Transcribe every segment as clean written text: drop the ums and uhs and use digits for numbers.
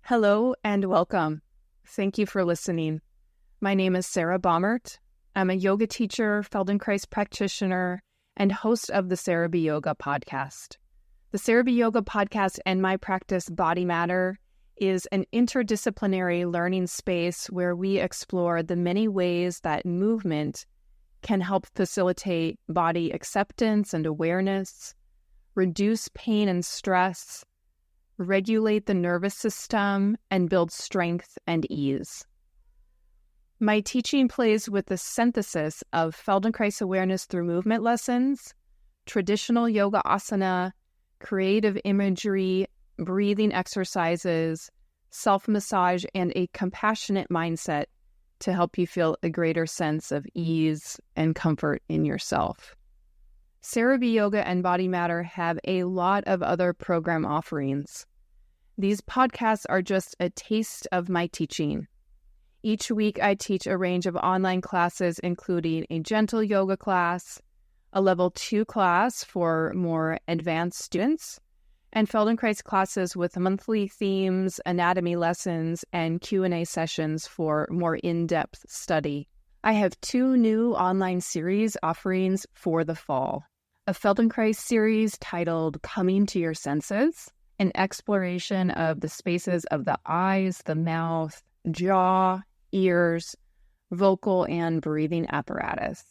Hello and welcome. Thank you for listening. My name is Sarah Baumert. I'm a yoga teacher, Feldenkrais practitioner, and host of the Sarah B. Yoga podcast. The Sarah B. Yoga podcast and my practice, Body Matter, is an interdisciplinary learning space where we explore the many ways that movement can help facilitate body acceptance and awareness, reduce pain and stress, regulate the nervous system, and build strength and ease. My teaching plays with the synthesis of Feldenkrais Awareness Through Movement lessons, traditional yoga asana, creative imagery, breathing exercises, self-massage, and a compassionate mindset to help you feel a greater sense of ease and comfort in yourself. Sarah B. Yoga and Body Matter have a lot of other program offerings. These podcasts are just a taste of my teaching. Each week I teach a range of online classes, including a gentle yoga class, a level 2 class for more advanced students, and Feldenkrais classes with monthly themes, anatomy lessons, and Q&A sessions for more in-depth study. I have 2 new online series offerings for the fall. A Feldenkrais series titled Coming to Your Senses, an exploration of the spaces of the eyes, the mouth, jaw, ears, vocal and breathing apparatus.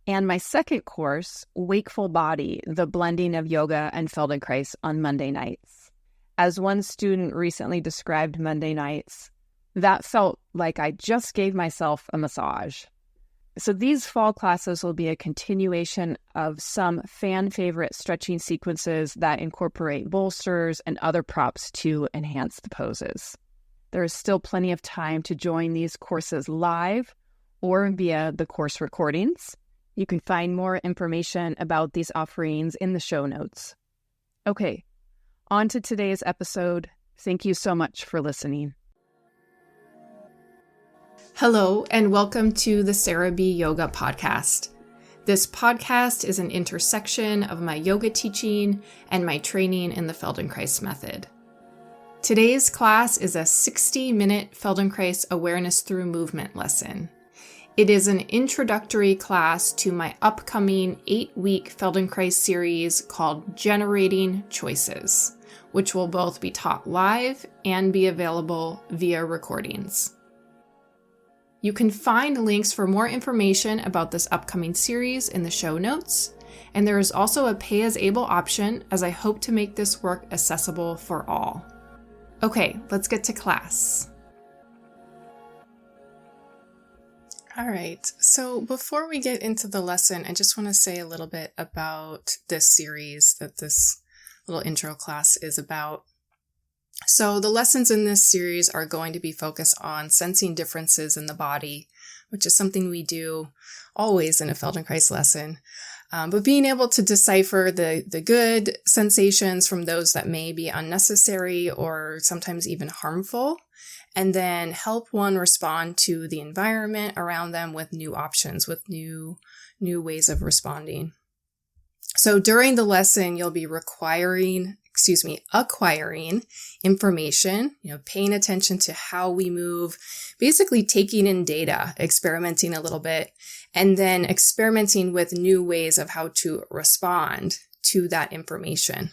And my second course, Wakeful Body, the blending of yoga and Feldenkrais on Monday nights. As one student recently described Monday nights, that felt like I just gave myself a massage. So these fall classes will be a continuation of some fan favorite stretching sequences that incorporate bolsters and other props to enhance the poses. There is still plenty of time to join these courses live or via the course recordings. You can find more information about these offerings in the show notes. Okay, on to today's episode. Thank you so much for listening. Hello, and welcome to the Sarah B. Yoga podcast. This podcast is an intersection of my yoga teaching and my training in the Feldenkrais method. Today's class is a 60-minute Feldenkrais Awareness Through Movement lesson. It is an introductory class to my upcoming 8-week Feldenkrais series called Generating Choices, which will both be taught live and be available via recordings. You can find links for more information about this upcoming series in the show notes, and there is also a pay-as-able option as I hope to make this work accessible for all. Okay, let's get to class. All right, so before we get into the lesson, I just want to say a little bit about this series that this little intro class is about. So the lessons in this series are going to be focused on sensing differences in the body, which is something we do always in a Feldenkrais lesson, but being able to decipher the good sensations from those that may be unnecessary or sometimes even harmful, and then help one respond to the environment around them with new options, with new ways of responding. So during the lesson, you'll be acquiring information, paying attention to how we move, basically taking in data, experimenting a little bit, and then experimenting with new ways of how to respond to that information.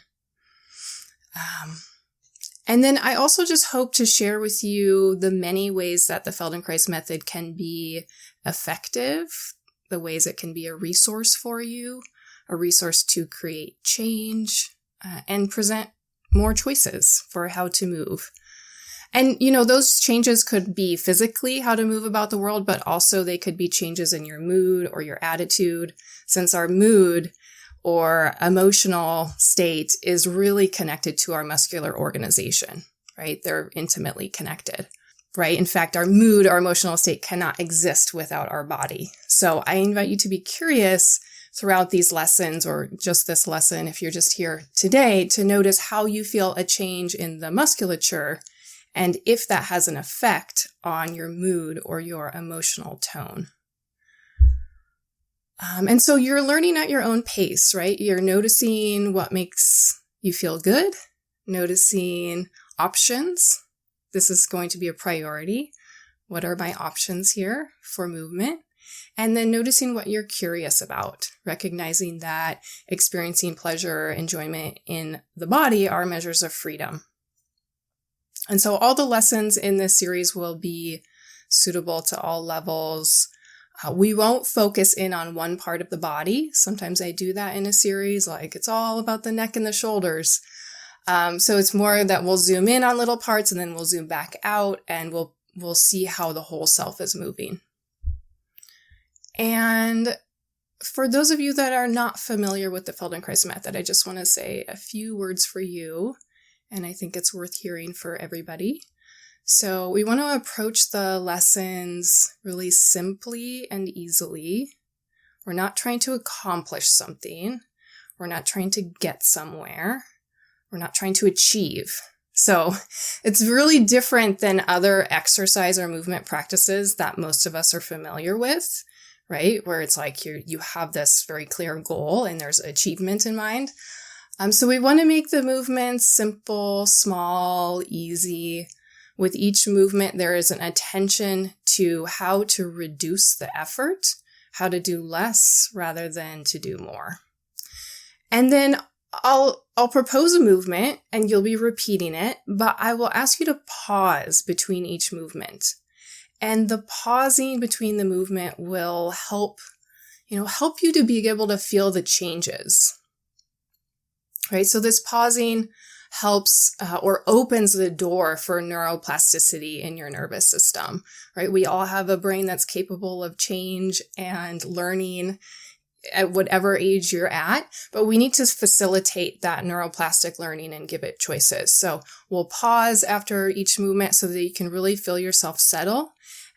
And then I also just hope to share with you the many ways that the Feldenkrais method can be effective, the ways it can be a resource for you, a resource to create change, and present more choices for how to move. And, those changes could be physically how to move about the world, but also they could be changes in your mood or your attitude, since our mood or emotional state is really connected to our muscular organization, right? They're intimately connected, right? In fact, our mood, our emotional state cannot exist without our body. So I invite you to be curious throughout these lessons, or just this lesson, if you're just here today, to notice how you feel a change in the musculature and if that has an effect on your mood or your emotional tone. And so you're learning at your own pace, right? You're noticing what makes you feel good, noticing options this is going to be a priority. What are my options here for movement? And then noticing what you're curious about, recognizing that experiencing pleasure, enjoyment in the body are measures of freedom. And so all the lessons in this series will be suitable to all levels. We won't focus in on one part of the body. Sometimes I do that in a series, like it's all about the neck and the shoulders. So it's more that we'll zoom in on little parts and then we'll zoom back out and we'll see how the whole self is moving. And for those of you that are not familiar with the Feldenkrais method, I just want to say a few words for you, and I think it's worth hearing for everybody. So we want to approach the lessons really simply and easily. We're not trying to accomplish something. We're not trying to get somewhere. We're not trying to achieve. So it's really different than other exercise or movement practices that most of us are familiar with, right? Where it's like you have this very clear goal and there's achievement in mind. So we want to make the movements simple, small, easy. With each movement, there is an attention to how to reduce the effort, how to do less rather than to do more. And then I'll propose a movement and you'll be repeating it, but I will ask you to pause between each movement. And the pausing between the movement will help you to be able to feel the changes. Right? So this pausing helps or opens the door for neuroplasticity in your nervous system, right? We all have a brain that's capable of change and learning at whatever age you're at, but we need to facilitate that neuroplastic learning and give it choices. So we'll pause after each movement so that you can really feel yourself settle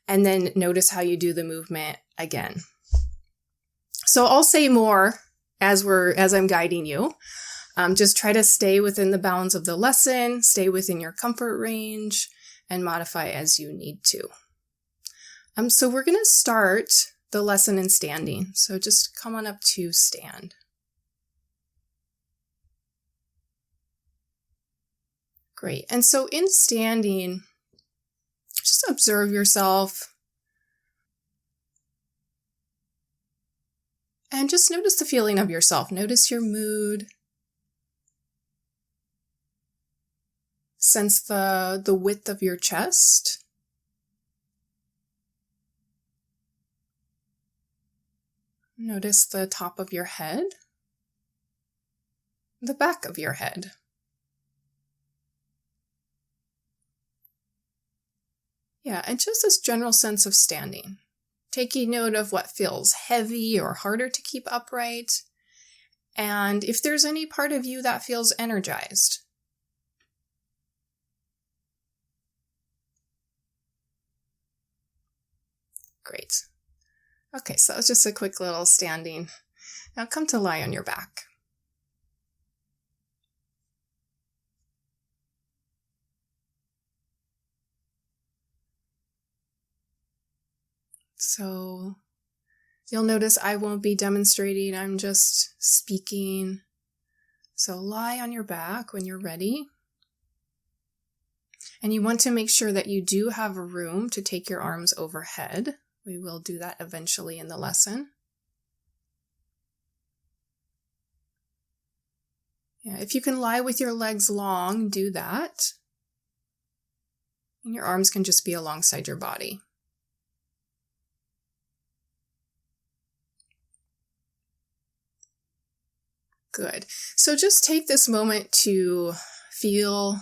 and then notice how you do the movement again. So I'll say more as I'm guiding you. Just try to stay within the bounds of the lesson, stay within your comfort range, and modify as you need to. So we're going to start the lesson in standing. So just come on up to stand. Great. And so in standing, just observe yourself. And just notice the feeling of yourself. Notice your mood. Sense the width of your chest. Notice the top of your head, the back of your head. Yeah, and just this general sense of standing. Taking note of what feels heavy or harder to keep upright, and if there's any part of you that feels energized. Great. Okay, so that was just a quick little standing. Now come to lie on your back. So you'll notice I won't be demonstrating, I'm just speaking. So lie on your back when you're ready. And you want to make sure that you do have room to take your arms overhead. We will do that eventually in the lesson. Yeah, if you can lie with your legs long, do that. And your arms can just be alongside your body. Good. So just take this moment to feel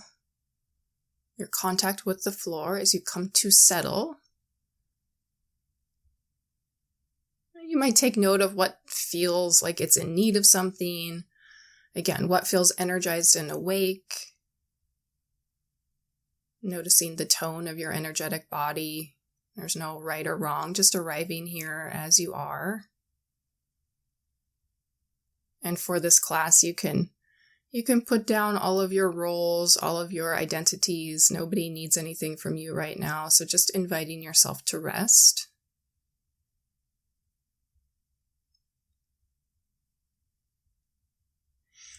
your contact with the floor as you come to settle. You might take note of what feels like it's in need of something. Again, what feels energized and awake. Noticing the tone of your energetic body. There's no right or wrong, just arriving here as you are. And for this class, you can put down all of your roles, all of your identities. Nobody needs anything from you right now, so just inviting yourself to rest.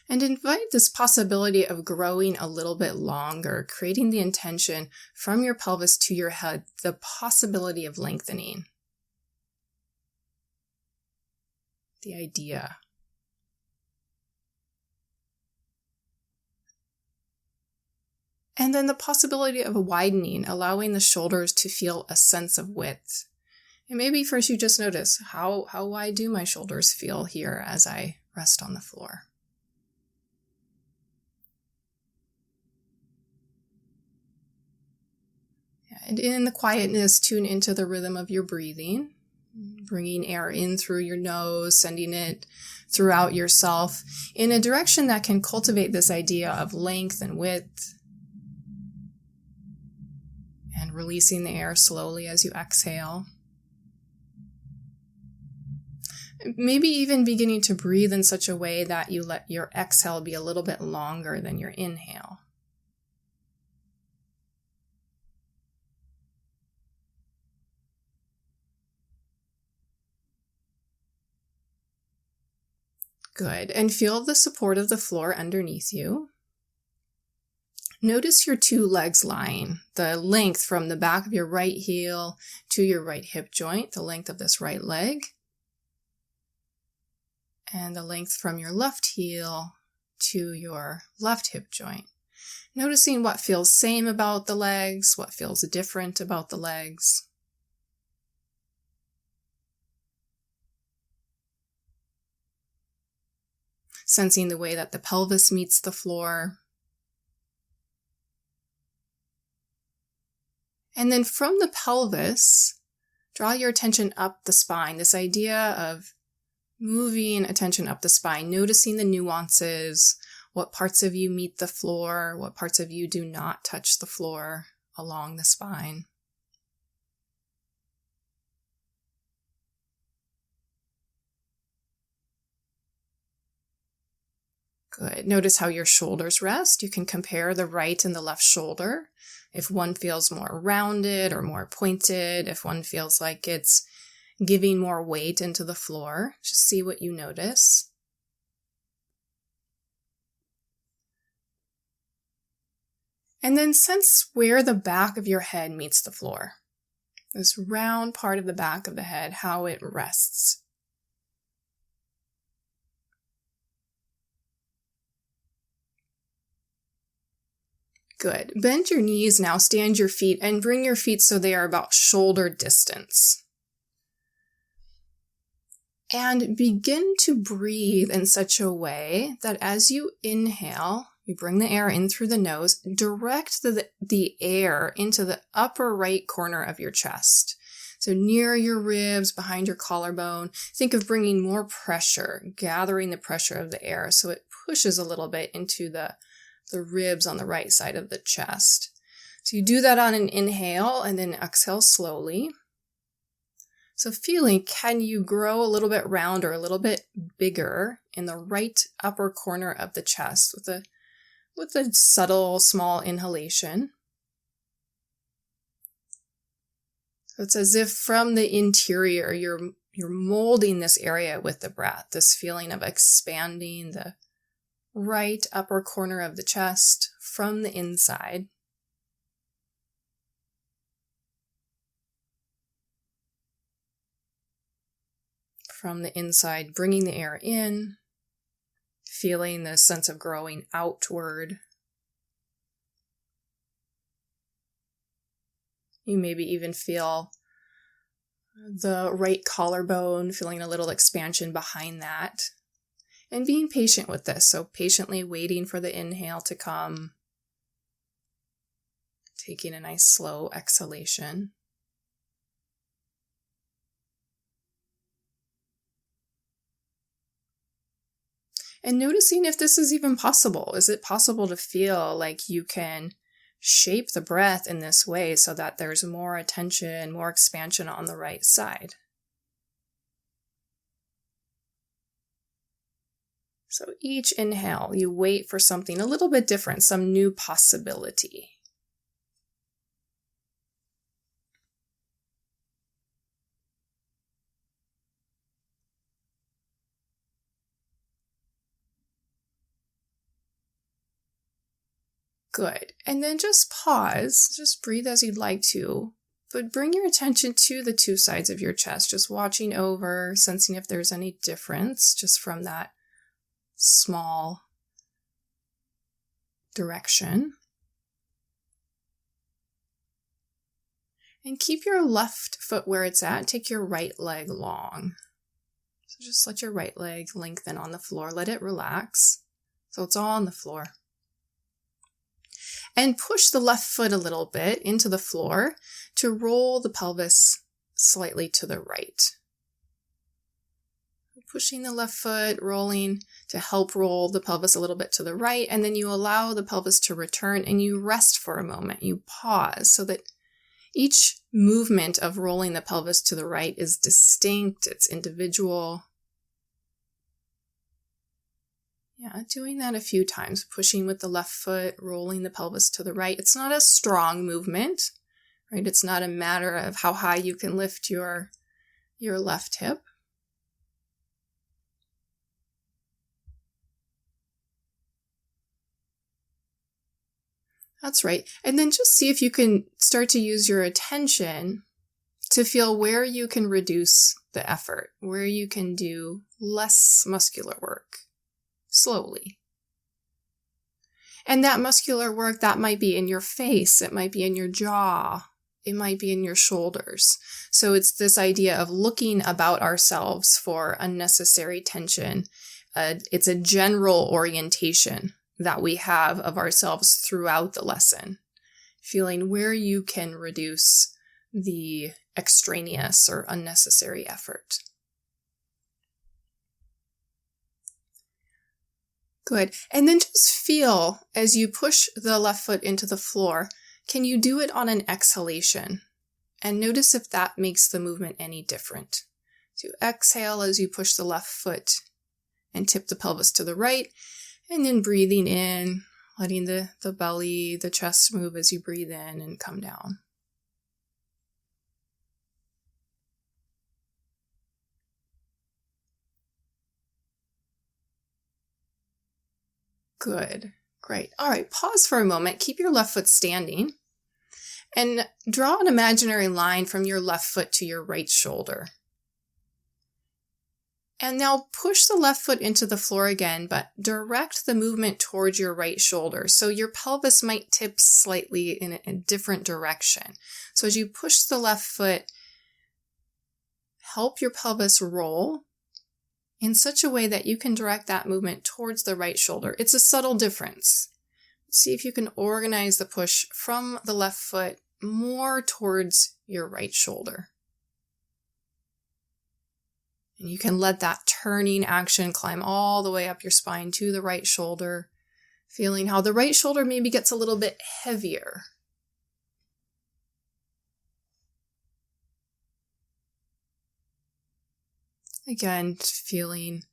And invite this possibility of growing a little bit longer, creating the intention from your pelvis to your head, the possibility of lengthening. The idea. And then the possibility of widening, allowing the shoulders to feel a sense of width. And maybe first you just notice, how wide do my shoulders feel here as I rest on the floor? And in the quietness, tune into the rhythm of your breathing, bringing air in through your nose, sending it throughout yourself in a direction that can cultivate this idea of length and width, and releasing the air slowly as you exhale. Maybe even beginning to breathe in such a way that you let your exhale be a little bit longer than your inhale. Good. And feel the support of the floor underneath you. Notice your two legs lying, the length from the back of your right heel to your right hip joint, the length of this right leg, and the length from your left heel to your left hip joint. Noticing what feels same about the legs, what feels different about the legs. Sensing the way that the pelvis meets the floor. And then from the pelvis, draw your attention up the spine. This idea of moving attention up the spine, noticing the nuances, what parts of you meet the floor, what parts of you do not touch the floor along the spine. Good. Notice how your shoulders rest. You can compare the right and the left shoulder. If one feels more rounded or more pointed, if one feels like it's giving more weight into the floor, just see what you notice. And then sense where the back of your head meets the floor. This round part of the back of the head, how it rests. Good. Bend your knees now, stand your feet, and bring your feet so they are about shoulder distance. And begin to breathe in such a way that as you inhale, you bring the air in through the nose, direct the air into the upper right corner of your chest. So near your ribs, behind your collarbone, think of bringing more pressure, gathering the pressure of the air so it pushes a little bit into the ribs on the right side of the chest. So you do that on an inhale and then exhale slowly. So feeling, can you grow a little bit rounder, a little bit bigger in the right upper corner of the chest with a subtle, small inhalation. So it's as if from the interior, you're molding this area with the breath, this feeling of expanding the right upper corner of the chest from the inside. From the inside, bringing the air in, feeling the sense of growing outward. You maybe even feel the right collarbone, feeling a little expansion behind that. And being patient with this, so patiently waiting for the inhale to come. Taking a nice slow exhalation. And noticing if this is even possible. Is it possible to feel like you can shape the breath in this way so that there's more attention, more expansion on the right side? So each inhale, you wait for something a little bit different, some new possibility. Good. And then just pause, just breathe as you'd like to, but bring your attention to the two sides of your chest, just watching over, sensing if there's any difference just from that small direction. And keep your left foot where it's at. Take your right leg long. So just let your right leg lengthen on the floor. Let it relax. So it's all on the floor. And push the left foot a little bit into the floor to roll the pelvis slightly to the right. Pushing the left foot, rolling to help roll the pelvis a little bit to the right, and then you allow the pelvis to return and you rest for a moment. You pause so that each movement of rolling the pelvis to the right is distinct, it's individual. Yeah, doing that a few times, pushing with the left foot, rolling the pelvis to the right. It's not a strong movement, right? It's not a matter of how high you can lift your left hip. That's right. And then just see if you can start to use your attention to feel where you can reduce the effort, where you can do less muscular work slowly. And that muscular work, that might be in your face, it might be in your jaw, it might be in your shoulders. So it's this idea of looking about ourselves for unnecessary tension. It's a general orientation that we have of ourselves throughout the lesson, feeling where you can reduce the extraneous or unnecessary effort. Good. And then just feel as you push the left foot into the floor, can you do it on an exhalation? And notice if that makes the movement any different. So exhale as you push the left foot and tip the pelvis to the right. And then breathing in, letting the belly, the chest move as you breathe in and come down. Good. Great. All right, pause for a moment. Keep your left foot standing and draw an imaginary line from your left foot to your right shoulder. And now push the left foot into the floor again, but direct the movement towards your right shoulder. So your pelvis might tip slightly in a different direction. So as you push the left foot, help your pelvis roll in such a way that you can direct that movement towards the right shoulder. It's a subtle difference. See if you can organize the push from the left foot more towards your right shoulder. And you can let that turning action climb all the way up your spine to the right shoulder, feeling how the right shoulder maybe gets a little bit heavier. Again, feeling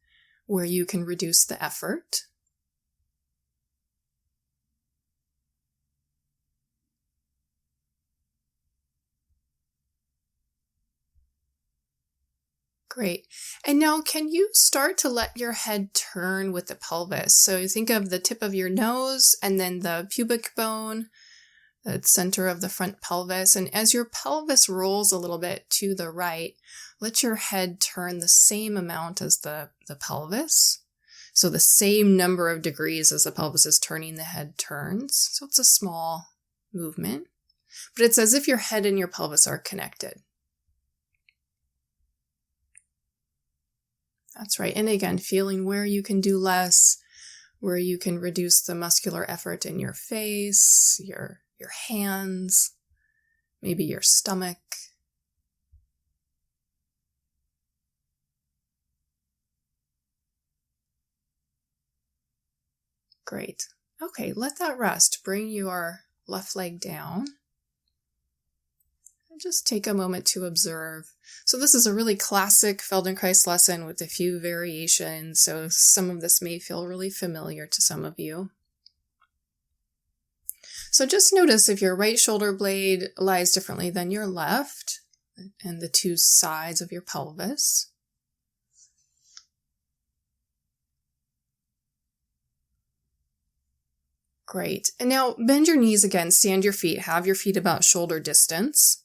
where you can reduce the effort. Great. And now can you start to let your head turn with the pelvis? So you think of the tip of your nose and then the pubic bone, the center of the front pelvis. And as your pelvis rolls a little bit to the right, let your head turn the same amount as the pelvis. So the same number of degrees as the pelvis is turning, the head turns. So it's a small movement, but it's as if your head and your pelvis are connected. That's right. And again, feeling where you can do less, where you can reduce the muscular effort in your face, your hands, maybe your stomach. Great. Okay, let that rest. Bring your left leg down. And just take a moment to observe. So this is a really classic Feldenkrais lesson with a few variations, so some of this may feel really familiar to some of you. So just notice if your right shoulder blade lies differently than your left, and the two sides of your pelvis. Great. And now bend your knees again, stand your feet, have your feet about shoulder distance.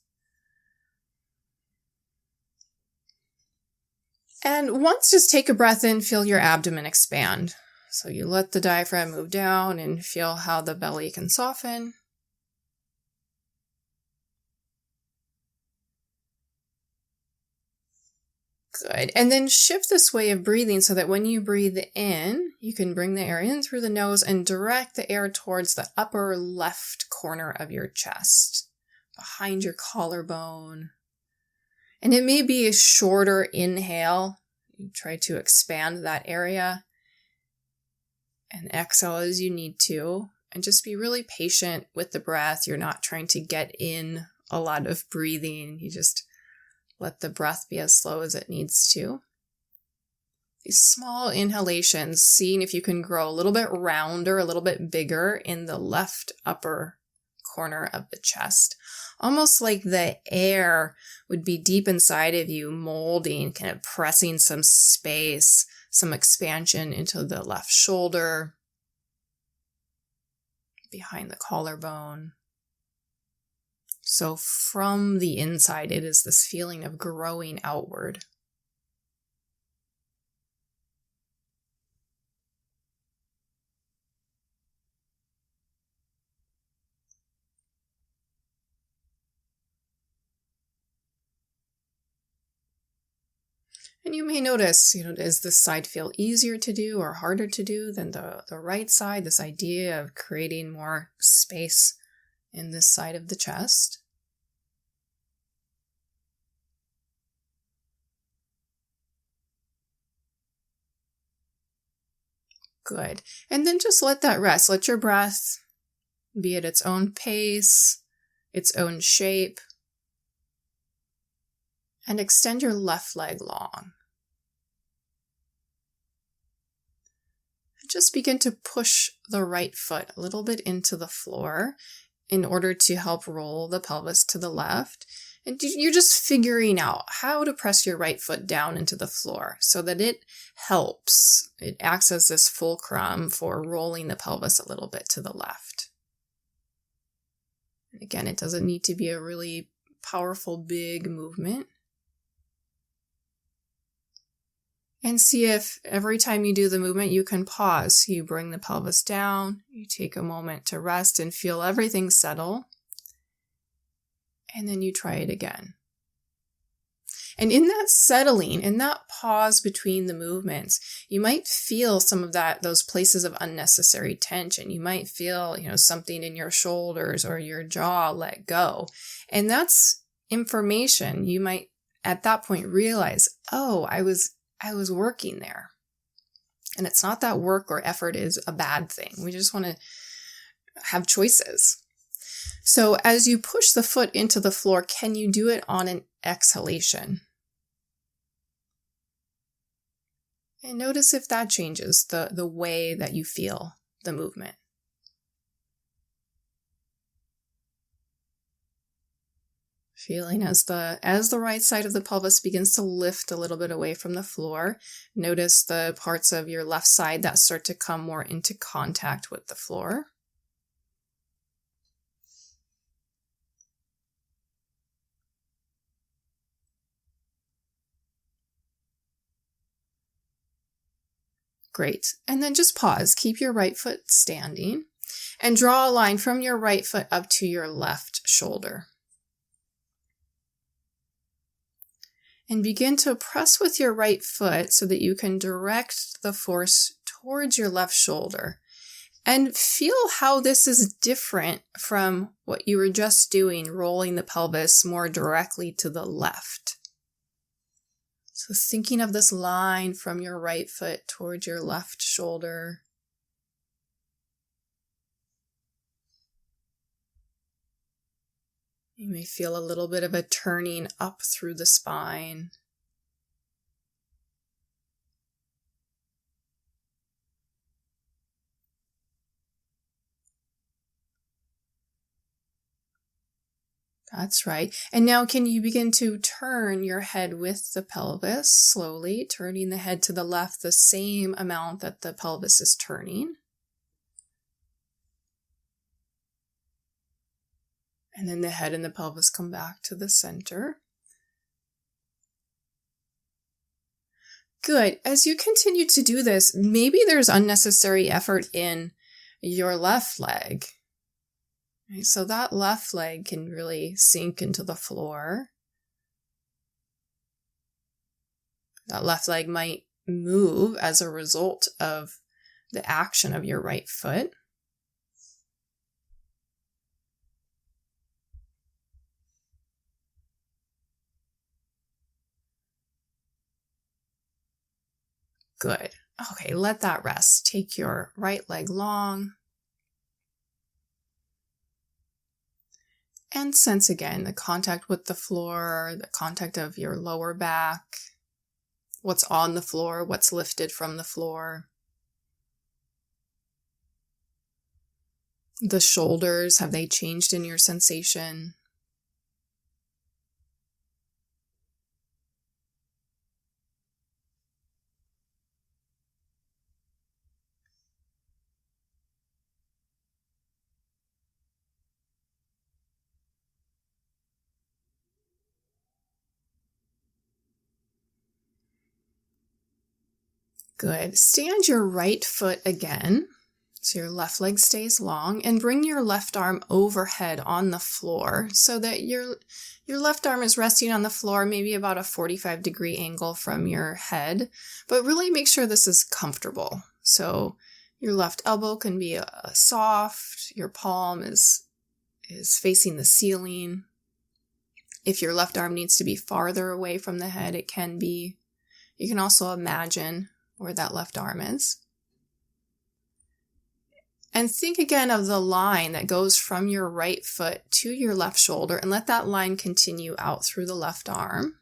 And once, just take a breath in, feel your abdomen expand. So you let the diaphragm move down and feel how the belly can soften. Good. And then shift this way of breathing so that when you breathe in, you can bring the air in through the nose and direct the air towards the upper left corner of your chest, behind your collarbone. And it may be a shorter inhale. You try to expand that area. And exhale as you need to. And just be really patient with the breath. You're not trying to get in a lot of breathing. You just let the breath be as slow as it needs to. These small inhalations, seeing if you can grow a little bit rounder, a little bit bigger in the left upper corner of the chest. Almost like the air would be deep inside of you, molding, kind of pressing some space, some expansion into the left shoulder, behind the collarbone. So from the inside, it is this feeling of growing outward. And you may notice, does this side feel easier to do or harder to do than the right side? This idea of creating more space in this side of the chest. Good. And then just let that rest. Let your breath be at its own pace, its own shape. And extend your left leg long. And just begin to push the right foot a little bit into the floor in order to help roll the pelvis to the left. And you're just figuring out how to press your right foot down into the floor so that it helps. It acts as this fulcrum for rolling the pelvis a little bit to the left. And again, it doesn't need to be a really powerful, big movement. And see if every time you do the movement, you can pause. You bring the pelvis down, you take a moment to rest and feel everything settle. And then you try it again. And in that settling, in that pause between the movements, you might feel some of those places of unnecessary tension. You might feel, something in your shoulders or your jaw let go. And that's information. You might at that point realize, oh, I was working there. And it's not that work or effort is a bad thing. We just want to have choices. So as you push the foot into the floor, can you do it on an exhalation? And notice if that changes the way that you feel the movement. Feeling as the right side of the pelvis begins to lift a little bit away from the floor, notice the parts of your left side that start to come more into contact with the floor. Great. And then just pause. Keep your right foot standing and draw a line from your right foot up to your left shoulder. And begin to press with your right foot so that you can direct the force towards your left shoulder. And feel how this is different from what you were just doing, rolling the pelvis more directly to the left. So thinking of this line from your right foot towards your left shoulder. You may feel a little bit of a turning up through the spine. That's right. And now can you begin to turn your head with the pelvis, slowly turning the head to the left the same amount that the pelvis is turning. And then the head and the pelvis come back to the center. Good. As you continue to do this, maybe there's unnecessary effort in your left leg. Right, so that left leg can really sink into the floor. That left leg might move as a result of the action of your right foot. Good. Okay, let that rest. Take your right leg long. And sense again the contact with the floor, the contact of your lower back, what's on the floor, what's lifted from the floor. The shoulders, have they changed in your sensation? Good. Stand your right foot again, so your left leg stays long, and bring your left arm overhead on the floor so that your left arm is resting on the floor, maybe about a 45-degree angle from your head, but really make sure this is comfortable. So your left elbow can be soft, your palm is facing the ceiling. If your left arm needs to be farther away from the head, it can be. You can also imagine where that left arm is. And think again of the line that goes from your right foot to your left shoulder, and let that line continue out through the left arm.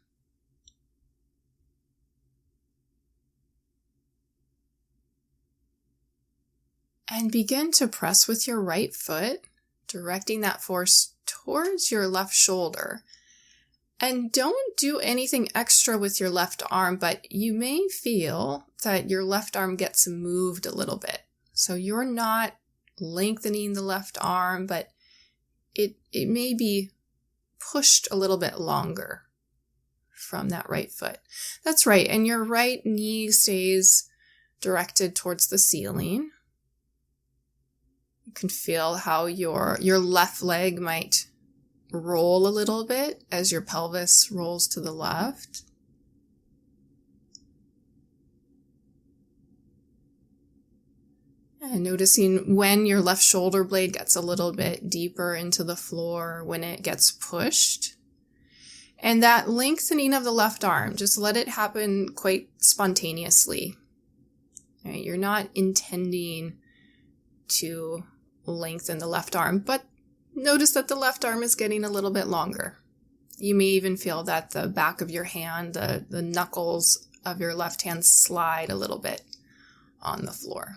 And begin to press with your right foot, directing that force towards your left shoulder. And don't do anything extra with your left arm, but you may feel that your left arm gets moved a little bit. So you're not lengthening the left arm, but it may be pushed a little bit longer from that right foot. That's right. And your right knee stays directed towards the ceiling. You can feel how your left leg might roll a little bit as your pelvis rolls to the left. And noticing when your left shoulder blade gets a little bit deeper into the floor, when it gets pushed. And that lengthening of the left arm, just let it happen quite spontaneously. All right, you're not intending to lengthen the left arm, but notice that the left arm is getting a little bit longer. You may even feel that the back of your hand, the knuckles of your left hand slide a little bit on the floor.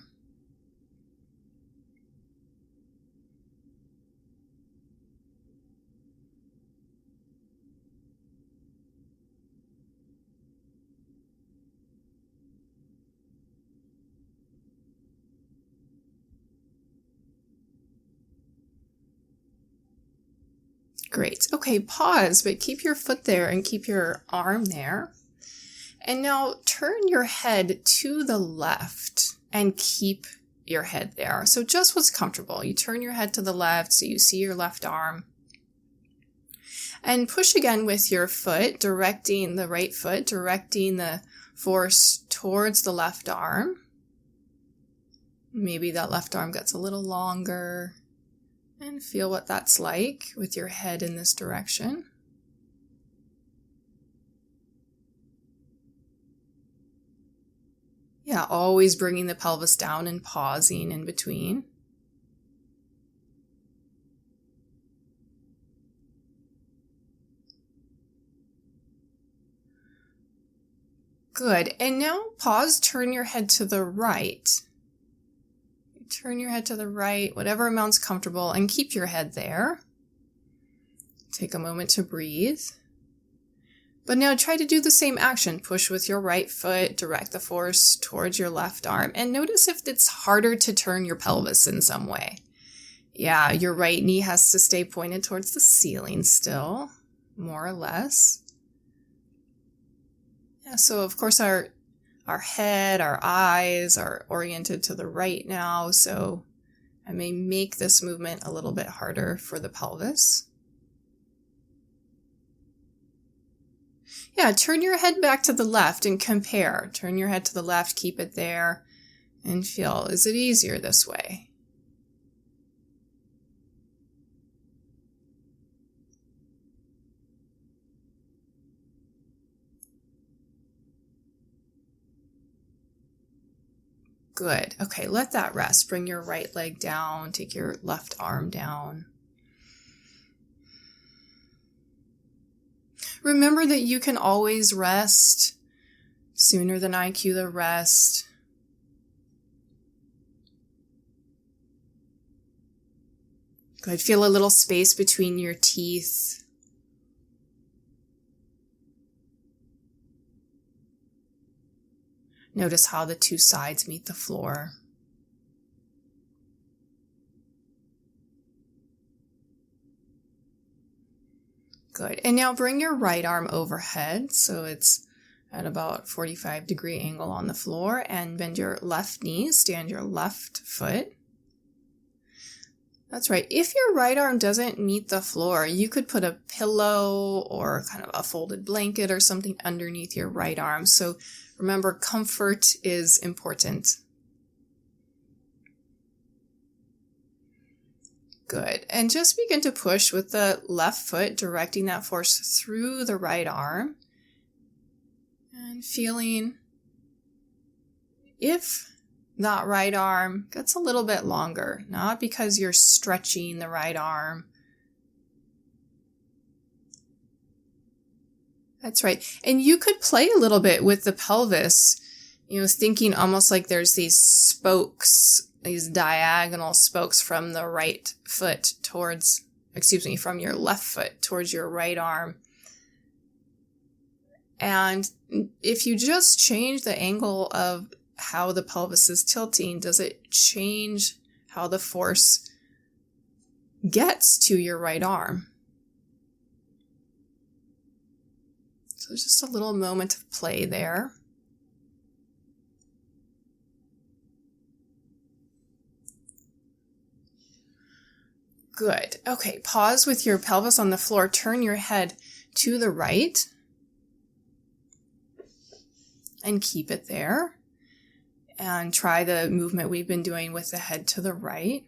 Great. Okay, pause, but keep your foot there and keep your arm there. And now turn your head to the left and keep your head there. So just what's comfortable. You turn your head to the left so you see your left arm. And push again with your foot, directing the right foot, directing the force towards the left arm. Maybe that left arm gets a little longer. And feel what that's like with your head in this direction. Yeah, always bringing the pelvis down and pausing in between. Good. And now pause, turn your head to the right. Turn your head to the right, whatever amount's comfortable, and keep your head there. Take a moment to breathe. But now try to do the same action. Push with your right foot, direct the force towards your left arm, and notice if it's harder to turn your pelvis in some way. Yeah, your right knee has to stay pointed towards the ceiling still, more or less. Yeah, so of course our head, our eyes are oriented to the right now, so I may make this movement a little bit harder for the pelvis. Yeah, turn your head back to the left and compare. Turn your head to the left, keep it there, and feel, is it easier this way? Good. Okay, let that rest. Bring your right leg down. Take your left arm down. Remember that you can always rest sooner than I cue the rest. Good. Feel a little space between your teeth. Notice how the two sides meet the floor. Good. And now bring your right arm overhead so it's at about 45-degree angle on the floor, and bend your left knee, stand your left foot. That's right. If your right arm doesn't meet the floor, you could put a pillow or kind of a folded blanket or something underneath your right arm. So remember, comfort is important. Good. And just begin to push with the left foot, directing that force through the right arm. And feeling if that right arm gets a little bit longer, not because you're stretching the right arm. That's right. And you could play a little bit with the pelvis, thinking almost like there's these spokes, these diagonal spokes from the right foot from your left foot towards your right arm. And if you just change the angle of how the pelvis is tilting, does it change how the force gets to your right arm? So just a little moment of play there. Good. Okay, pause with your pelvis on the floor. Turn your head to the right and keep it there. And try the movement we've been doing with the head to the right.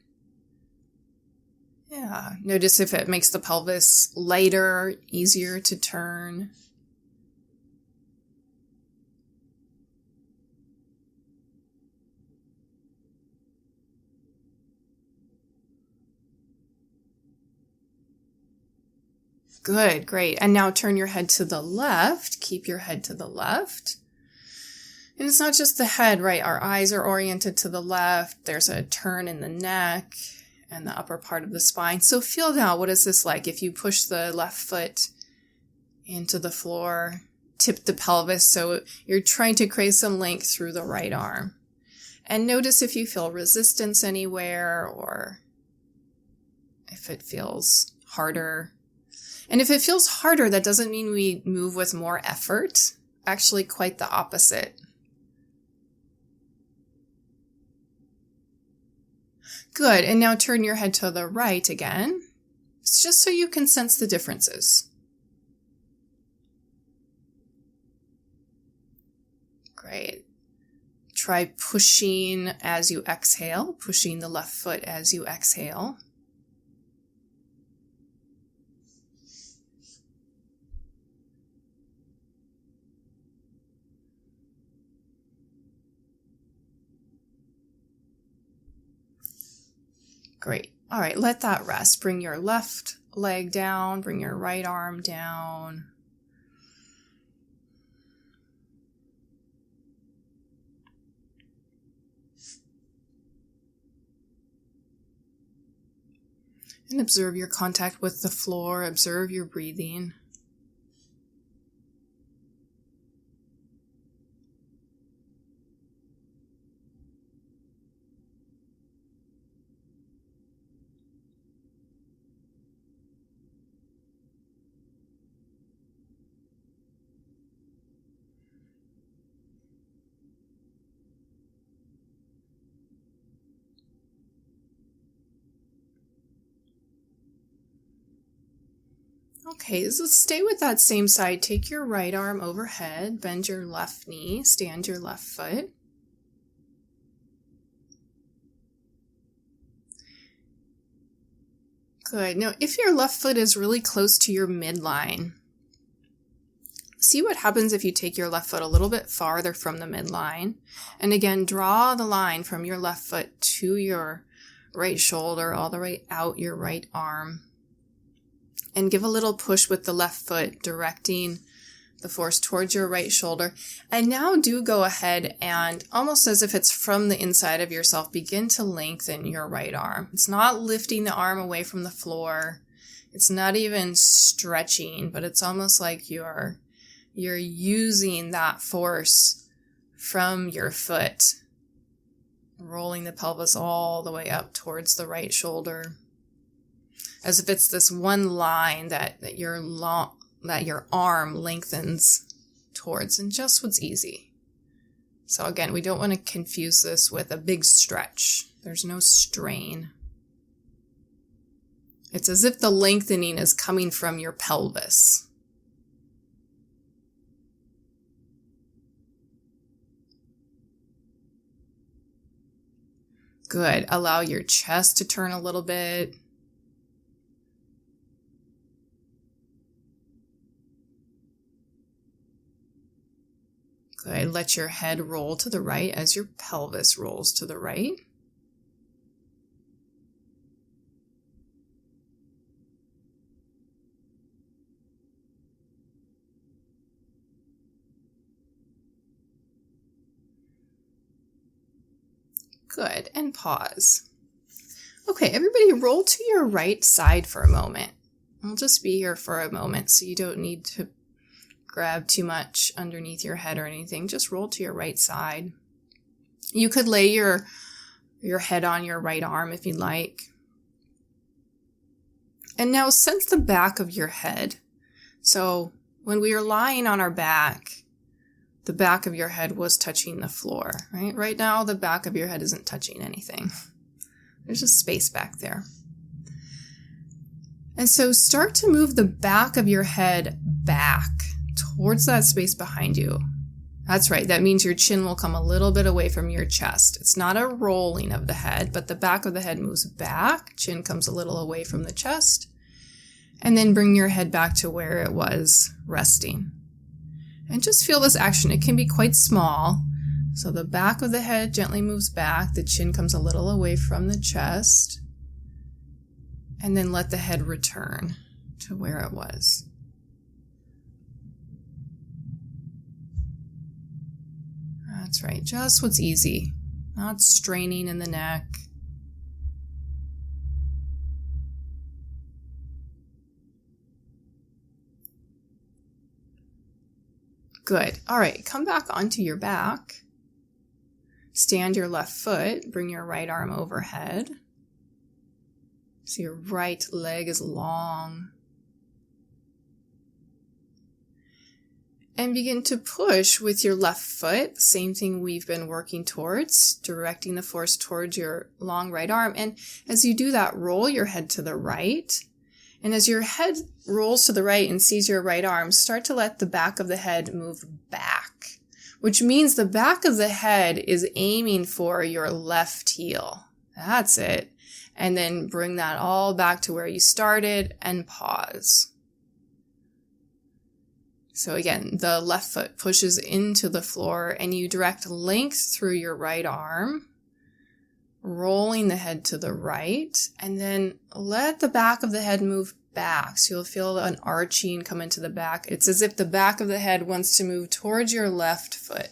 Yeah, notice if it makes the pelvis lighter, easier to turn. Good, great. And now turn your head to the left. Keep your head to the left. And it's not just the head, right? Our eyes are oriented to the left. There's a turn in the neck and the upper part of the spine. So feel now, what is this like? If you push the left foot into the floor, tip the pelvis, so you're trying to create some length through the right arm. And notice if you feel resistance anywhere or if it feels harder. And if it feels harder, that doesn't mean we move with more effort. Actually, quite the opposite. Good, and now turn your head to the right again. It's just so you can sense the differences. Great. Try pushing as you exhale, pushing the left foot as you exhale. Great. All right, let that rest. Bring your left leg down, bring your right arm down. And observe your contact with the floor, observe your breathing. Okay, so stay with that same side. Take your right arm overhead, bend your left knee, stand your left foot. Good. Now, if your left foot is really close to your midline, see what happens if you take your left foot a little bit farther from the midline. And again, draw the line from your left foot to your right shoulder, all the way out your right arm. And give a little push with the left foot, directing the force towards your right shoulder. And now do go ahead and, almost as if it's from the inside of yourself, begin to lengthen your right arm. It's not lifting the arm away from the floor. It's not even stretching, but it's almost like you're using that force from your foot, rolling the pelvis all the way up towards the right shoulder, as if it's this one line that your arm lengthens towards, and just what's easy. So again, we don't want to confuse this with a big stretch. There's no strain. It's as if the lengthening is coming from your pelvis. Good. Allow your chest to turn a little bit. Good. Let your head roll to the right as your pelvis rolls to the right. Good. And pause. Okay, everybody roll to your right side for a moment. I'll just be here for a moment, so you don't need to grab too much underneath your head or anything. Just roll to your right side. You could lay your head on your right arm if you'd like. And now sense the back of your head. So when we are lying on our back, the back of your head was touching the floor, right? Right now, the back of your head isn't touching anything. There's just space back there. And so start to move the back of your head back towards that space behind you. That's right. That means your chin will come a little bit away from your chest. It's not a rolling of the head, but the back of the head moves back. Chin comes a little away from the chest. And then bring your head back to where it was resting. And just feel this action. It can be quite small. So the back of the head gently moves back. The chin comes a little away from the chest. And then let the head return to where it was. That's right. Just what's easy. Not straining in the neck. Good. All right. Come back onto your back. Stand your left foot. Bring your right arm overhead. So your right leg is long. And begin to push with your left foot. Same thing we've been working towards, directing the force towards your long right arm. And as you do that, roll your head to the right. And as your head rolls to the right and sees your right arm, start to let the back of the head move back, which means the back of the head is aiming for your left heel. That's it. And then bring that all back to where you started and pause. So again, the left foot pushes into the floor and you direct length through your right arm, rolling the head to the right, and then let the back of the head move back. So you'll feel an arching come into the back. It's as if the back of the head wants to move towards your left foot.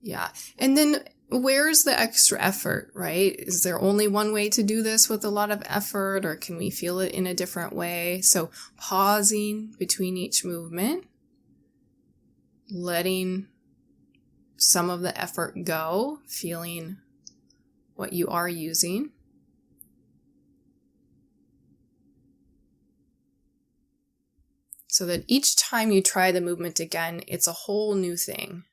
Yeah. And then where's the extra effort, right? Is there only one way to do this with a lot of effort, or can we feel it in a different way? So pausing between each movement, letting some of the effort go, feeling what you are using. So that each time you try the movement again, it's a whole new thing.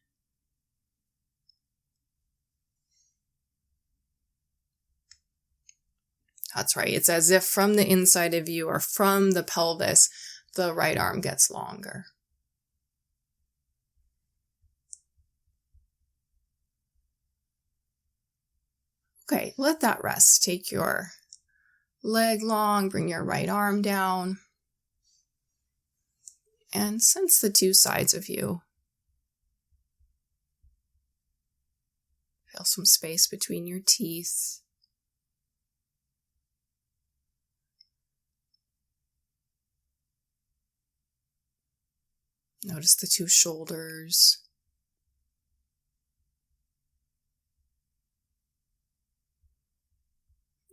That's right. It's as if from the inside of you or from the pelvis, the right arm gets longer. Okay, let that rest. Take your leg long, bring your right arm down, and sense the two sides of you. Feel some space between your teeth. Notice the two shoulders.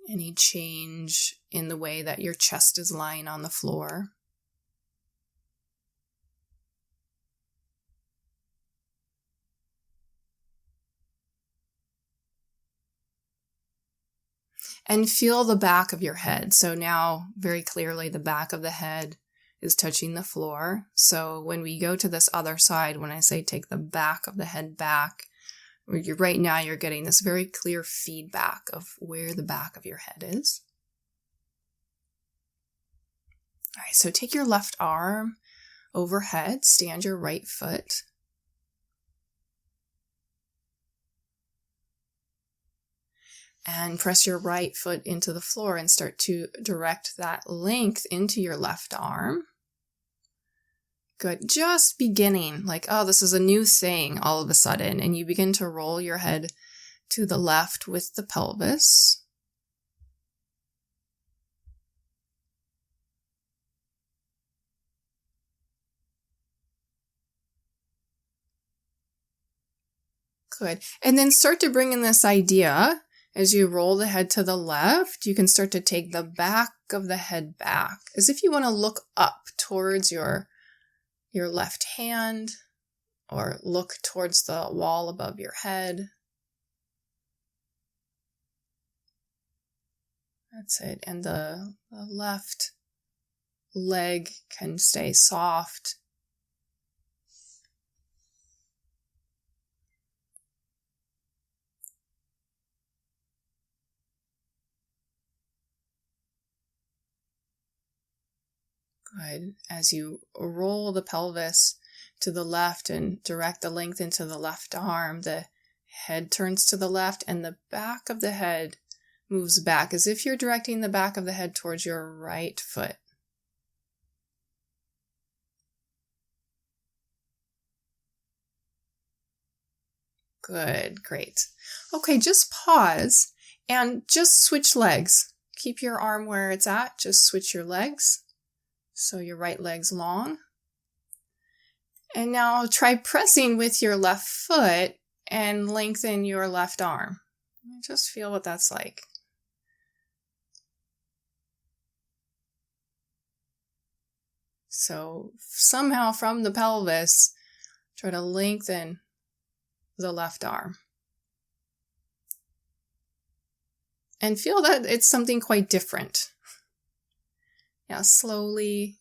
Any change in the way that your chest is lying on the floor. And feel the back of your head. So now, very clearly, the back of the head is touching the floor. So when we go to this other side, when I say take the back of the head back, right now you're getting this very clear feedback of where the back of your head is. All right, so take your left arm overhead, stand your right foot. And press your right foot into the floor and start to direct that length into your left arm. Good. Just beginning, like, oh, this is a new thing all of a sudden. And you begin to roll your head to the left with the pelvis. Good. And then start to bring in this idea. As you roll the head to the left, you can start to take the back of the head back, as if you want to look up towards your left hand, or look towards the wall above your head. That's it. And the left leg can stay soft. Good. As you roll the pelvis to the left and direct the length into the left arm, the head turns to the left and the back of the head moves back, as if you're directing the back of the head towards your right foot. Good. Great. Okay, just pause and just switch legs. Keep your arm where it's at. Just switch your legs. So your right leg's long. And now try pressing with your left foot and lengthen your left arm. Just feel what that's like. So somehow from the pelvis, try to lengthen the left arm. And feel that it's something quite different. Yeah, slowly.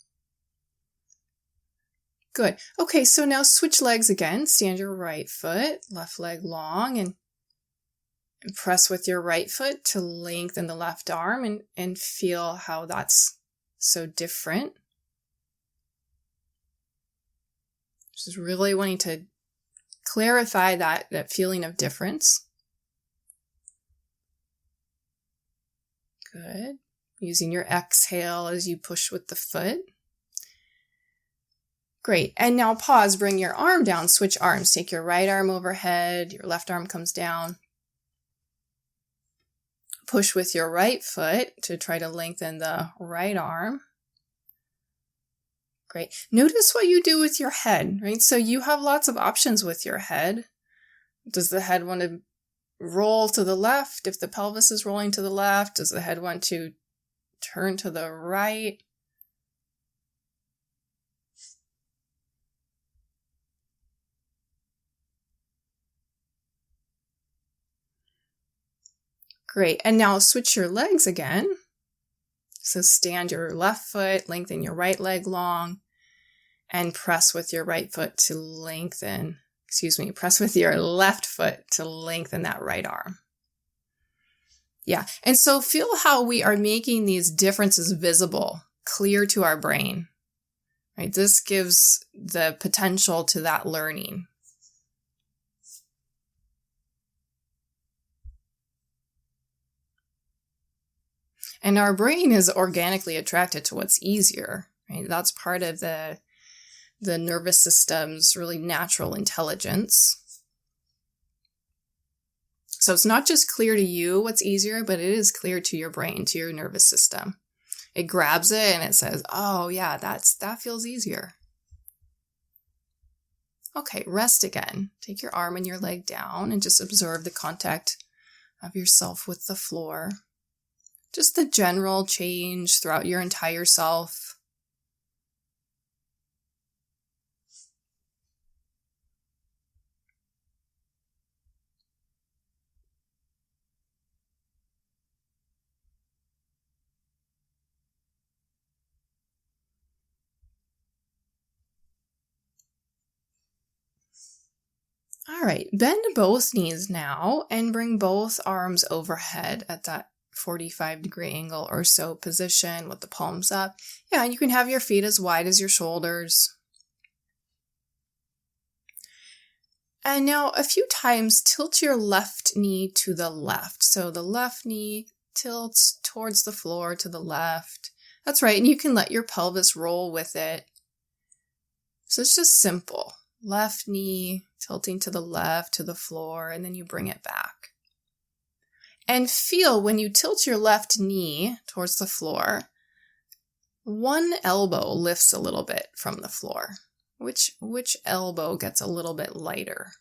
Good. Okay, so now switch legs again. Stand your right foot, left leg long, and press with your right foot to lengthen the left arm and feel how that's so different. Just really wanting to clarify that feeling of difference. Good. Using your exhale as you push with the foot. Great. And now pause, bring your arm down, switch arms. Take your right arm overhead, your left arm comes down. Push with your right foot to try to lengthen the right arm. Great. Notice what you do with your head, right? So you have lots of options with your head. Does the head want to roll to the left if the pelvis is rolling to the left? Does the head want to turn to the right? Great. And now switch your legs again. So stand your left foot, lengthen your right leg long, and press with your right foot to lengthen, press with your left foot to lengthen that right arm. Yeah. And so feel how we are making these differences visible, clear to our brain, right? This gives the potential to that learning. And our brain is organically attracted to what's easier, right? That's part of the nervous system's really natural intelligence. So it's not just clear to you what's easier, but it is clear to your brain, to your nervous system. It grabs it and it says, oh yeah, that feels easier. Okay, rest again. Take your arm and your leg down and just observe the contact of yourself with the floor. Just the general change throughout your entire self. All right, bend both knees now and bring both arms overhead at that 45-degree angle or so position with the palms up. Yeah, and you can have your feet as wide as your shoulders. And now a few times tilt your left knee to the left. So the left knee tilts towards the floor to the left. That's right, and you can let your pelvis roll with it. So it's just simple. Left knee tilting to the left, to the floor, and then you bring it back. And feel when you tilt your left knee towards the floor, one elbow lifts a little bit from the floor. Which elbow gets a little bit lighter?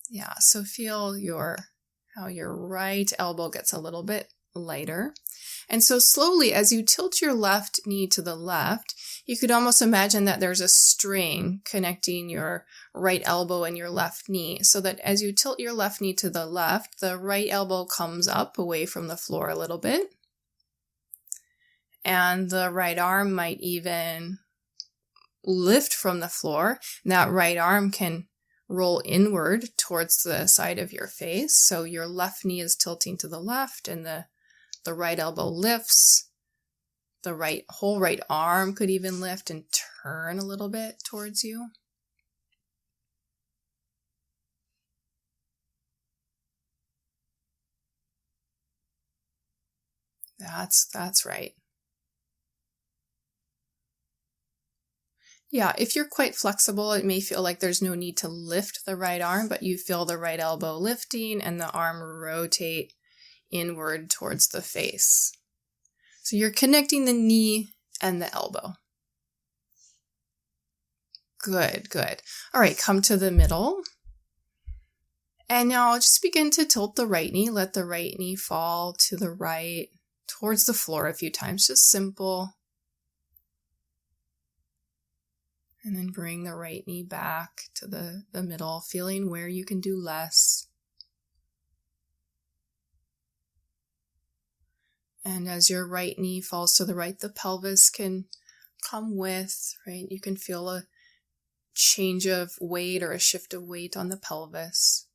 Yeah, so feel how your right elbow gets a little bit lighter. And so slowly, as you tilt your left knee to the left, you could almost imagine that there's a string connecting your right elbow and your left knee, so that as you tilt your left knee to the left, the right elbow comes up away from the floor a little bit. And the right arm might even lift from the floor. And that right arm can roll inward towards the side of your face. So your left knee is tilting to the left and the right elbow lifts. The whole right arm could even lift and turn a little bit towards you. That's right. Yeah, if you're quite flexible, it may feel like there's no need to lift the right arm, but you feel the right elbow lifting and the arm rotate inward towards the face. So you're connecting the knee and the elbow. Good. All right, come to the middle. And now just begin to tilt the right knee. Let the right knee fall to the right, towards the floor a few times. Just simple. And then bring the right knee back to the middle, feeling where you can do less. And as your right knee falls to the right, the pelvis can come with, right? You can feel a change of weight or a shift of weight on the pelvis.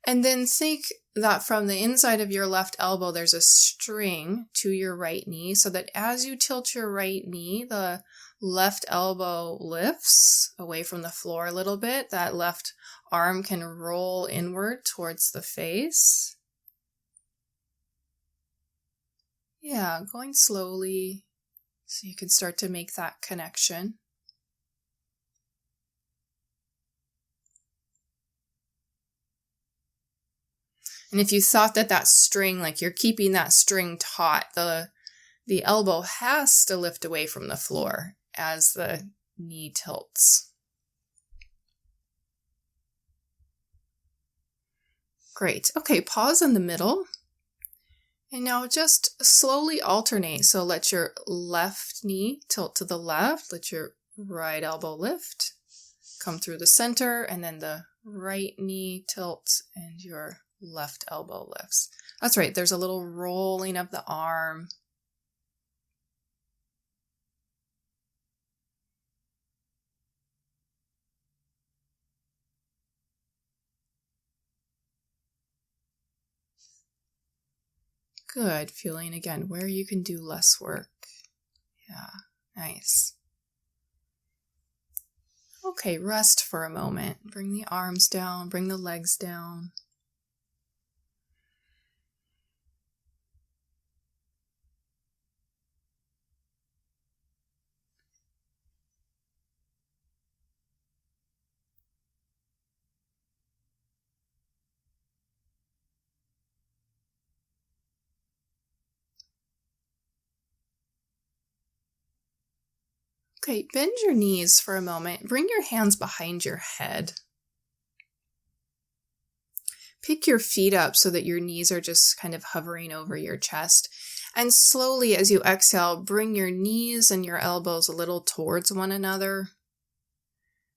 And then think that from the inside of your left elbow, there's a string to your right knee, so that as you tilt your right knee, the left elbow lifts away from the floor a little bit. That left arm can roll inward towards the face. Yeah, going slowly so you can start to make that connection. And if you thought that string, like you're keeping that string taut, the elbow has to lift away from the floor as the knee tilts. Great. Okay, pause in the middle. And now just slowly alternate. So let your left knee tilt to the left. Let your right elbow lift. Come through the center, and then the right knee tilts and your left elbow lifts. That's right. There's a little rolling of the arm. Good. Feeling again where you can do less work. Yeah, nice. Okay, rest for a moment. Bring the arms down, bring the legs down. Okay, bend your knees for a moment. Bring your hands behind your head. Pick your feet up so that your knees are just kind of hovering over your chest. And slowly, as you exhale, bring your knees and your elbows a little towards one another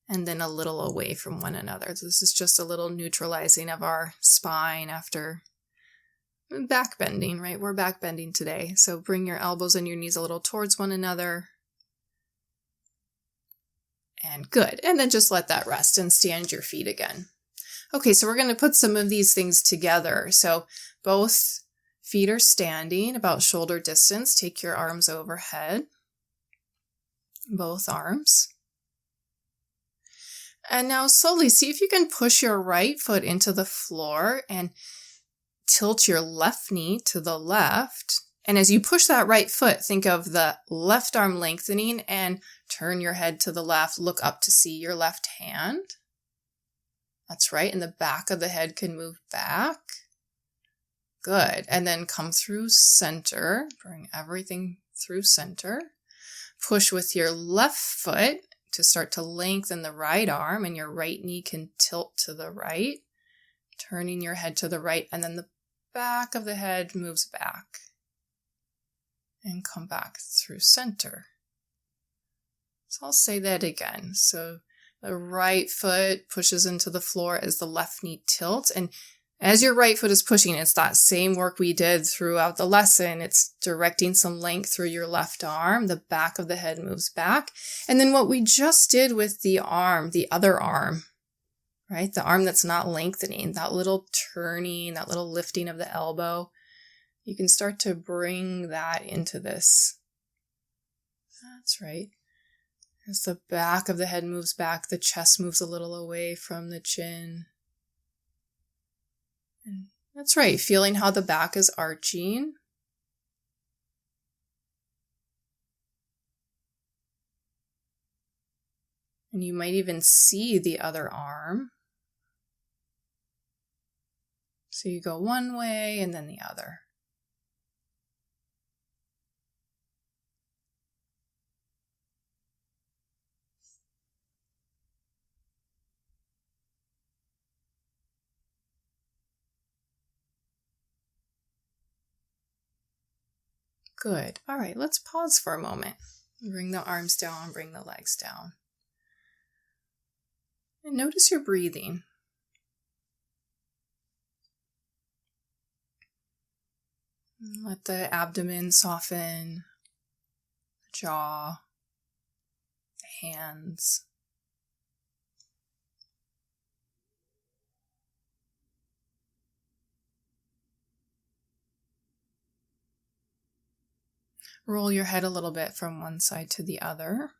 and then a little away from one another. This is just a little neutralizing of our spine after back bending, right? We're back bending today. So bring your elbows and your knees a little towards one another. And good. And then just let that rest and stand your feet again. Okay, so we're going to put some of these things together. So both feet are standing about shoulder distance. Take your arms overhead. Both arms. And now slowly see if you can push your right foot into the floor and tilt your left knee to the left. And as you push that right foot, think of the left arm lengthening and turn your head to the left. Look up to see your left hand. That's right. And the back of the head can move back. Good. And then come through center. Bring everything through center. Push with your left foot to start to lengthen the right arm, and your right knee can tilt to the right, turning your head to the right. And then the back of the head moves back. And come back through center. So I'll say that again. So the right foot pushes into the floor as the left knee tilts. And as your right foot is pushing, it's that same work we did throughout the lesson. It's directing some length through your left arm. The back of the head moves back. And then what we just did with the arm, the other arm, right? The arm that's not lengthening, that little turning, that little lifting of the elbow. You can start to bring that into this. That's right. As the back of the head moves back, the chest moves a little away from the chin. And that's right. Feeling how the back is arching. And you might even see the other arm. So you go one way and then the other. Good. All right, let's pause for a moment. Bring the arms down, bring the legs down. And notice your breathing. Let the abdomen soften, the jaw, the hands. Roll your head a little bit from one side to the other.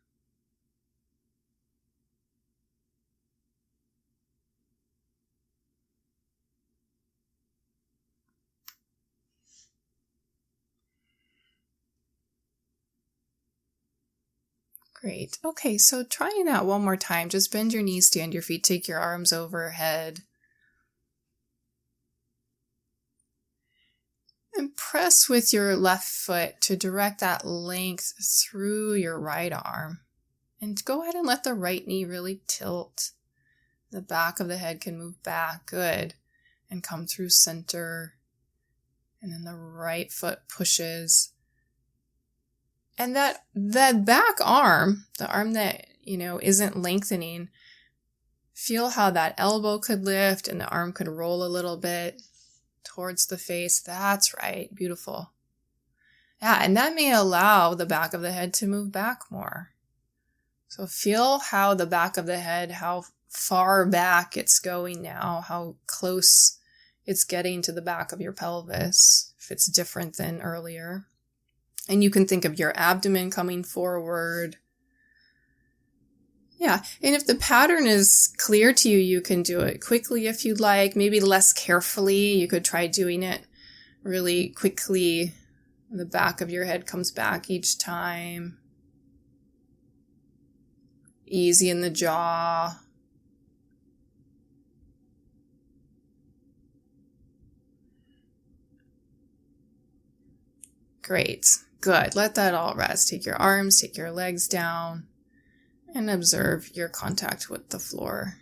Great. Okay, so trying that one more time. Just bend your knees, stand your feet, take your arms overhead. And press with your left foot to direct that length through your right arm. And go ahead and let the right knee really tilt. The back of the head can move back. Good. And come through center. And then the right foot pushes. And that back arm, the arm that, isn't lengthening, feel how that elbow could lift and the arm could roll a little bit towards the face. That's right. Beautiful. Yeah, and that may allow the back of the head to move back more. So feel how the back of the head, how far back it's going now, how close it's getting to the back of your pelvis, if it's different than earlier. And you can think of your abdomen coming forward. Yeah, and if the pattern is clear to you, you can do it quickly if you'd like, maybe less carefully. You could try doing it really quickly. The back of your head comes back each time. Easy in the jaw. Great. Good. Let that all rest. Take your arms, take your legs down, and observe your contact with the floor.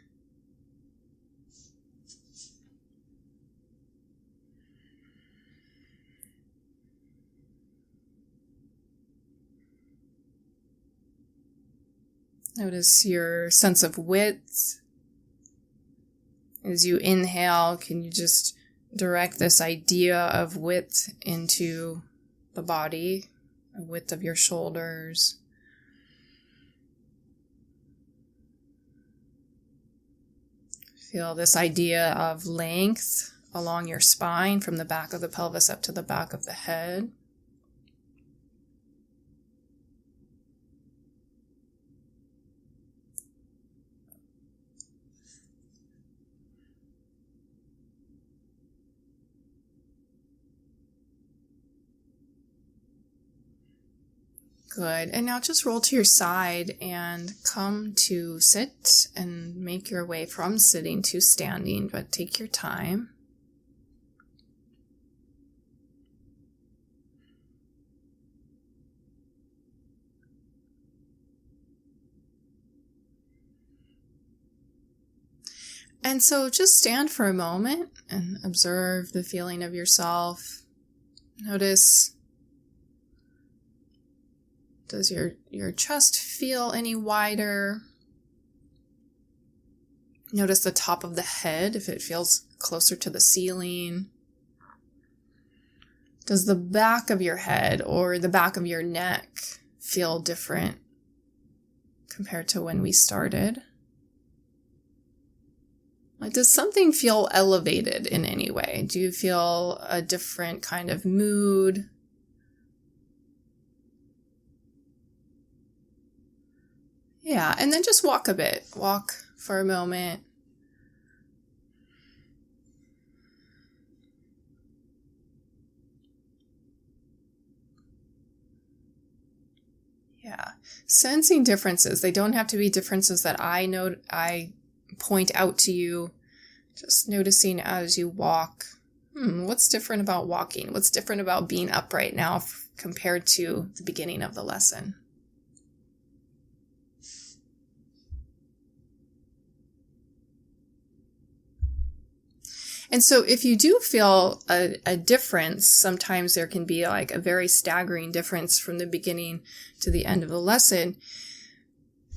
Notice your sense of width. As you inhale, can you just direct this idea of width into the body, the width of your shoulders. Feel this idea of length along your spine from the back of the pelvis up to the back of the head. Good. And now just roll to your side and come to sit and make your way from sitting to standing, but take your time. And so just stand for a moment and observe the feeling of yourself. Notice, does your chest feel any wider? Notice the top of the head, if it feels closer to the ceiling. Does the back of your head or the back of your neck feel different compared to when we started? Like, does something feel elevated in any way? Do you feel a different kind of mood? Yeah, and then just walk a bit. Walk for a moment. Yeah, sensing differences. They don't have to be differences that I point out to you. Just noticing as you walk. What's different about walking? What's different about being upright now compared to the beginning of the lesson? And so if you do feel a difference, sometimes there can be like a very staggering difference from the beginning to the end of the lesson.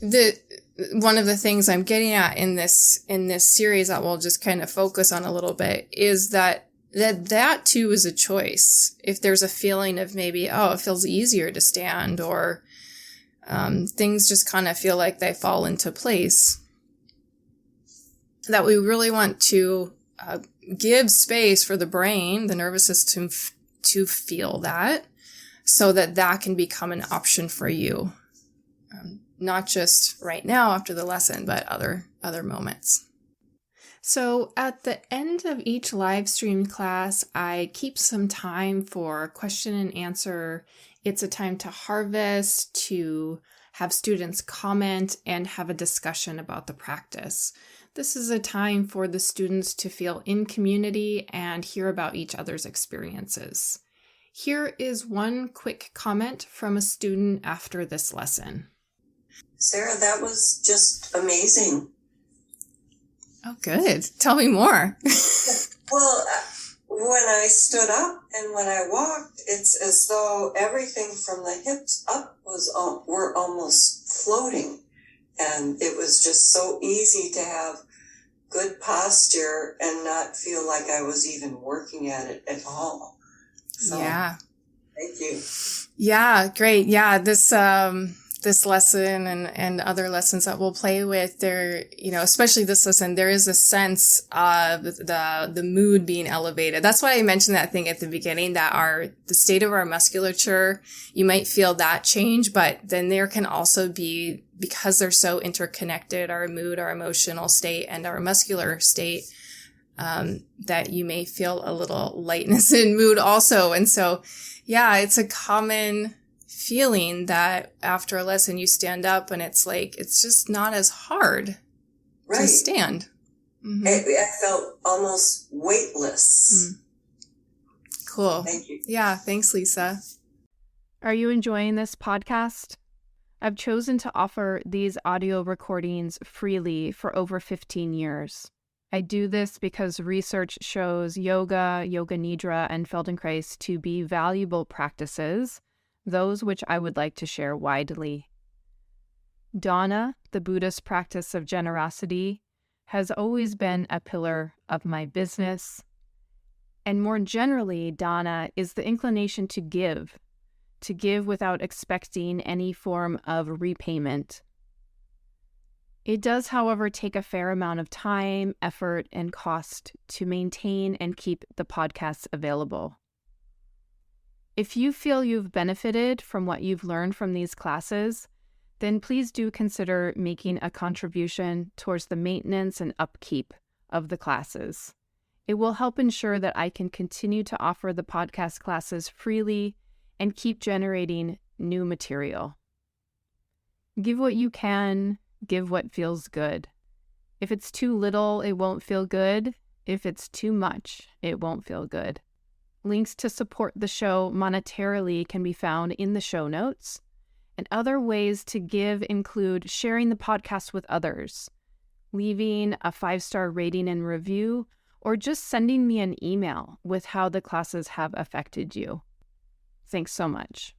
One of the things I'm getting at in this series that we'll just kind of focus on a little bit is that too is a choice. If there's a feeling of maybe, it feels easier to stand, or things just kind of feel like they fall into place, that we really want to give space for the brain, the nervous system, to feel that, so that can become an option for you. Not just right now after the lesson, but other moments. So at the end of each live stream class, I keep some time for question and answer. It's a time to harvest, to have students comment, and have a discussion about the practice. This is a time for the students to feel in community and hear about each other's experiences. Here is one quick comment from a student after this lesson. Sarah, that was just amazing. Oh, good. Tell me more. Well, when I stood up and when I walked, it's as though everything from the hips up were almost floating. And it was just so easy to have good posture and not feel like I was even working at it at all. So, yeah. Thank you. Yeah, great. Yeah, this this lesson and other lessons that we'll play with, there, especially this lesson, there is a sense of the mood being elevated. That's why I mentioned that thing at the beginning, that the state of our musculature, you might feel that change, but then there can also be, because they're so interconnected, our mood, our emotional state, and our muscular state, that you may feel a little lightness in mood also. And so, yeah, it's a common feeling that after a lesson you stand up and it's just not as hard to stand. Mm-hmm. I felt almost weightless. Cool. Thank you. Yeah, thanks, Lisa. Are you enjoying this podcast? I've chosen to offer these audio recordings freely for over 15 years. I do this because research shows yoga, yoga nidra, and Feldenkrais to be valuable practices, those which I would like to share widely. Dana, the Buddhist practice of generosity, has always been a pillar of my business. And more generally, Dana is the inclination to give without expecting any form of repayment. It does, however, take a fair amount of time, effort, and cost to maintain and keep the podcasts available. If you feel you've benefited from what you've learned from these classes, then please do consider making a contribution towards the maintenance and upkeep of the classes. It will help ensure that I can continue to offer the podcast classes freely and keep generating new material. Give what you can, give what feels good. If it's too little, it won't feel good. If it's too much, it won't feel good. Links to support the show monetarily can be found in the show notes. And other ways to give include sharing the podcast with others, leaving a 5-star rating and review, or just sending me an email with how the classes have affected you. Thanks so much.